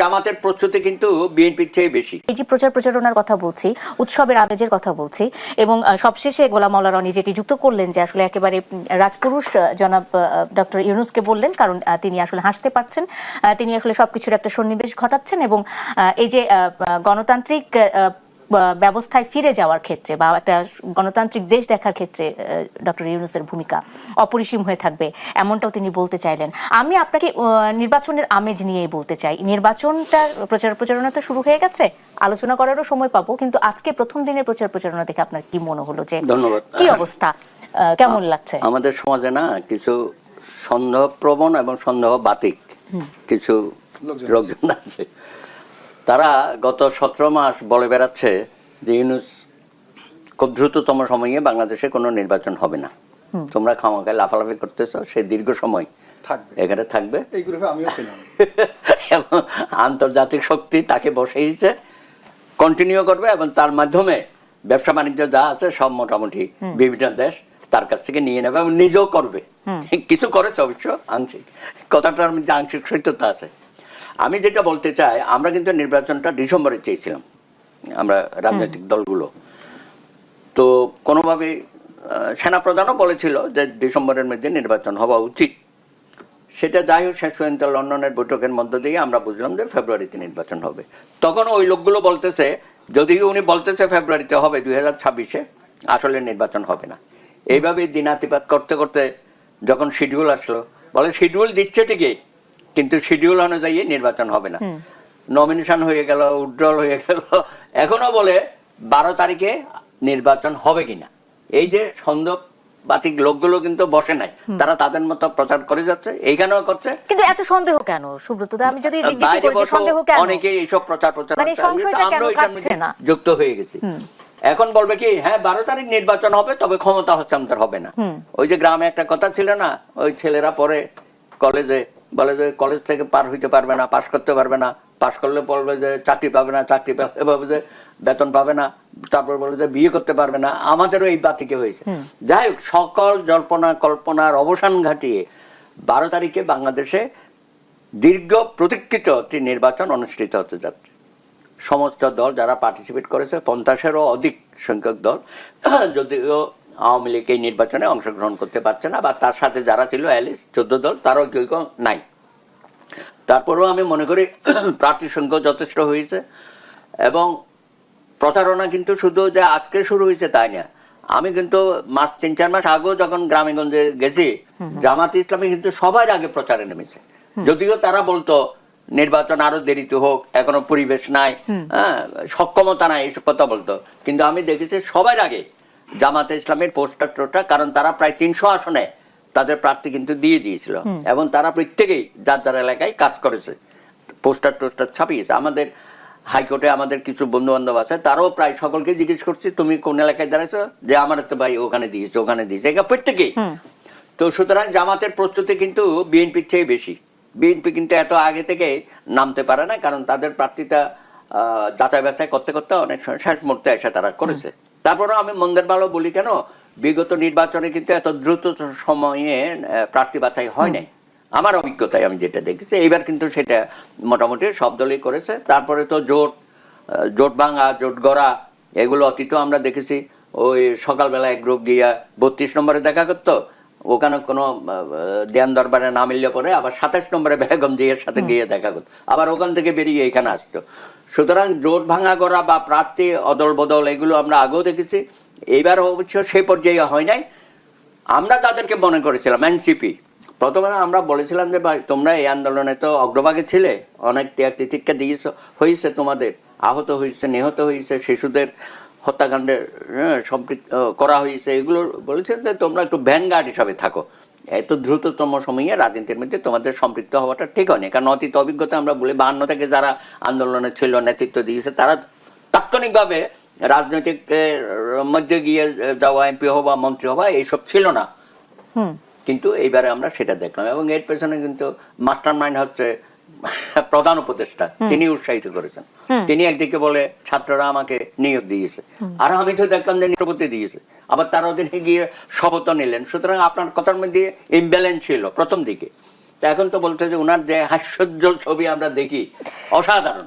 জামাতের প্রস্তুতি কিন্তু বিএনপির চেয়ে বেশি। এই যে প্রচার প্রচারণার কথা বলছি, উৎসবের আমেজের কথা বলছি, এবং সবশেষে গোলাম মাওলা রনি যেটি যুক্ত করলেন যে আসলে একেবারে রাজপুরুষ জনাব ডক্টর ইউনূসকে বললেন, কারণ তিনি আসলে হাসতে পারছেন, তিনি আসলে সবকিছুর একটা সন্নিবেশ ঘটাচ্ছেন, এবং এই যে গণতান্ত্রিক ব্যবস্থায় ফিরে যাওয়ার ক্ষেত্রে বা একটা গণতান্ত্রিক দেশ দেখার ক্ষেত্রে ডক্টর ইউনূসের ভূমিকা অপরিসীম হয়ে থাকবে, এমনটাও তিনি বলতে চাইলেন। আমি আপনাকে নির্বাচনের আমেজ নিয়েই বলতে চাই। নির্বাচনটা প্রচার প্রচারণা তো শুরু হয়ে গেছে, আলোচনা করারও সময় পাবো, কিন্তু আজকে প্রথম দিনের প্রচার প্রচারণা দেখে আপনার কি মনে হলো, যে ধন্যবাদ, কি অবস্থা, কেমন লাগছে? আমাদের সমাজে না কিছু সন্দেহপ্রবণ এবং সন্দেহ বাতিক কিছু লোকজন আছে, তারা গত 17 মাস বলে বেড়াচ্ছে যে ইউনূস খুব দ্রুততম সময়ে বাংলাদেশে কোনো নির্বাচন হবে না, তোমরা খামাখায় লাফালাফি করতেছো, সে দীর্ঘ সময় এখানে থাকবে। এই গ্রুপে আমিও ছিলাম। এবং আন্তর্জাতিক শক্তি তাকে বসেইছে, কন্টিনিউ করবে, এবং তার মাধ্যমে ব্যবসা বাণিজ্য যা আছে সব মোটামুটি বিভিন্ন দেশ তার কাছ থেকে নিয়ে নেবে এবং নিজেও করবে। কিছু করেছে অবশ্য আংশিক, কথাটার মধ্যে আংশিক সত্যতা আছে। আমি যেটা বলতে চাই, আমরা কিন্তু নির্বাচনটা ডিসেম্বরে চেয়েছিলাম, আমরা রাজনৈতিক দলগুলো। তো কোনোভাবে সেনাপ্রধানও বলেছিল যে ডিসেম্বরের মধ্যে নির্বাচন হওয়া উচিত। সেটা যাই হোক, শেষ পর্যন্ত লন্ডনের বৈঠকের মধ্য দিয়ে আমরা বুঝলাম যে ফেব্রুয়ারিতে নির্বাচন হবে। তখন ওই লোকগুলো বলতেছে, যদিও উনি বলতেছে ফেব্রুয়ারিতে হবে 2026-এ, আসলে নির্বাচন হবে না। এইভাবে দিনাতিপাত করতে করতে যখন শিডিউল আসলো, বলে শিডিউল দিচ্ছে ঠিকই, কিন্তু শিডিউল অনুযায়ী নির্বাচন হবে না। নমিনেশন হয়ে গেল, উইথড্রল হয়ে গেল, এখনো বলে 12 তারিখে নির্বাচন হবে কিনা। এই যে সন্দেহবাতিক লোকগুলো কিন্তু বসে নাই, তারা তাদের মতো প্রচার করে যাচ্ছে, এইখানেও করছে। কিন্তু এত সন্দেহ কেন সুব্রত দা? আমি যদি জিজ্ঞেস করি যে সন্দেহ কেন, অনেকেই এইসব প্রচার মানে সংশয়টা কেন কাটছে না? যুক্ত হয়ে গেছি। এখন বলবে কি, হ্যাঁ 12 তারিখ নির্বাচন হবে, তবে ক্ষমতা হস্তান্তর হবে না। ওই যে গ্রামে একটা কথা ছিল না, ওই ছেলেরা পরে কলেজে বলে যে কলেজ থেকে পার হইতে পারবে না, পাশ করতে পারবে না, পাশ করলে বলবে যে চাকরি পাবে না, চাকরি পাবে যে বেতন পাবে না, তারপর বলবে যে বিয়ে করতে পারবে না। আমাদেরও এই বাতিকে হয়েছে। যাই হোক, সকল জল্পনা কল্পনার অবসান ঘটিয়ে 12 তারিখে বাংলাদেশে দীর্ঘ প্রতীক্ষিত একটি নির্বাচন অনুষ্ঠিত হতে যাচ্ছে। সমস্ত দল যারা পার্টিসিপেট করেছে, 50-এরও অধিক সংখ্যক দল, যদিও আওয়ামী লীগ এই নির্বাচনে অংশগ্রহণ করতে পারছে না, বা তার সাথে যারা ছিল 14 দল, তারও কেউ কেউ নাই। তারপরেও আমি মনে করি প্রার্থী সংখ্যা যথেষ্ট হয়েছে। এবং প্রতারণা কিন্তু শুধু যে আজকে শুরু হয়েছে তাই না, আমি কিন্তু 3-4 মাস আগেও যখন গ্রামে গঞ্জে গেছি, জামাত ইসলামী কিন্তু সবার আগে প্রচারে নেমেছে। যদিও তারা বলতো নির্বাচন আরো দেরিতে হোক, এখনো পরিবেশ নাই, সক্ষমতা নাই, এইসব কথা বলতো, কিন্তু আমি দেখেছি সবার আগে জামাতে ইসলামের পোস্টার টোস্টার, কারণ তারা প্রায় 300 আসনে তাদের প্রার্থী কিন্তু দিয়ে দিয়েছিল, এবং তারা প্রত্যেকেই যার যার এলাকায় কাজ করেছে, পোস্টার টোস্টার ছাপিয়েছে। আমাদের হাইকোর্টে আমাদের কিছু বন্ধু বান্ধব আছে, তারাও প্রায় সকলকে জিজ্ঞেস করছি তুমি কোন এলাকায় দাঁড়াইছো, যে আমার তো ভাই ওখানে দিয়েছে, ওখানে দিয়েছে, এটা প্রত্যেকেই। তো সুতরাং জামাতের প্রস্তুতি কিন্তু বিএনপির চেয়ে বেশি। বিএনপি কিন্তু এত আগে থেকে নামতে পারে না, কারণ তাদের প্রার্থীটা যাচাই বাছাই করতে করতে অনেক শেষ মুহূর্তে এসে তারা করেছে। তারপরেও আমি মন্দের ভালো বলি কেন, বিগত নির্বাচনে কিন্তু এত দ্রুত সময়ে প্রার্থী বাছাই হয় নাই, আমার অভিজ্ঞতায় আমি যেটা দেখেছি। এইবার কিন্তু সেটা মোটামুটি সব দলই করেছে। তারপরে তো জোট ভাঙা, জোট গড়া, এগুলো অতীত আমরা দেখেছি। ওই সকালবেলা এক গ্রুপ গিয়া 32 নম্বরে দেখা করতো, ওখানে কোনো ধ্যান দরবারে না মিললে পরে আবার 27 নম্বরে বেগম জিয়ার সাথে গিয়ে দেখা করতো, আবার ওখান থেকে বেরিয়ে এখানে আসতো। সুতরাং জোট ভাঙা করা বা প্রার্থী অদল বদল, এগুলো আমরা আগেও দেখেছি। এইবার অবশ্য সেই পর্যায়ে হয় নাই। আমরা তাদেরকে মনে করেছিলাম এনসিপি, প্রথমে আমরা বলেছিলাম যে ভাই তোমরা এই আন্দোলনে তো অগ্রভাগে ছিলে, অনেক ত্যাগ তিতিক্ষা দিয়েছ, হয়েছে, তোমাদের আহত হয়েছে, নিহত হয়েছে, শিশুদের হত্যাকাণ্ডে সম্পৃক্ত করা হয়েছে, এগুলো বলেছেন যে তোমরা একটু ভ্যানগার্ড হিসাবে থাকো, এত দ্রুততম সময়ে রাজনীতির মধ্যে তোমাদের সম্পৃক্ত হওয়াটা ঠিক হয়নি। কারণ অতীত অভিজ্ঞতা আমরা বলি 52 থেকে যারা আন্দোলনে ছিল, নেতৃত্ব দিয়েছে, তারা তাৎক্ষণিকভাবে রাজনৈতিকের মধ্যে গিয়ে যাওয়া, এমপি হওয়া, মন্ত্রী হওয়া, এইসব ছিল না। কিন্তু এইবারে আমরা সেটা দেখলাম, এবং এর পেছনে কিন্তু মাস্টার মাইন্ড হচ্ছে প্রধান উপদেষ্টা, তিনি উৎসাহিত করেছেন। তিনি একদিকে বলে ছাত্ররা আমাকে নিয়োগ দিয়েছে, আর আমি তো দেখলাম যে রাষ্ট্রপতি দিয়েছে, আবার তার অধীনে গিয়ে শপথ নিলেন। সুতরাং আপনার কথার মধ্যে ইমব্যালেন্স ছিল প্রথম দিকে, তো এখন তো বলতে যে ওনার যে হাস্যোজ্জ্বল ছবি আমরা দেখি অসাধারণ।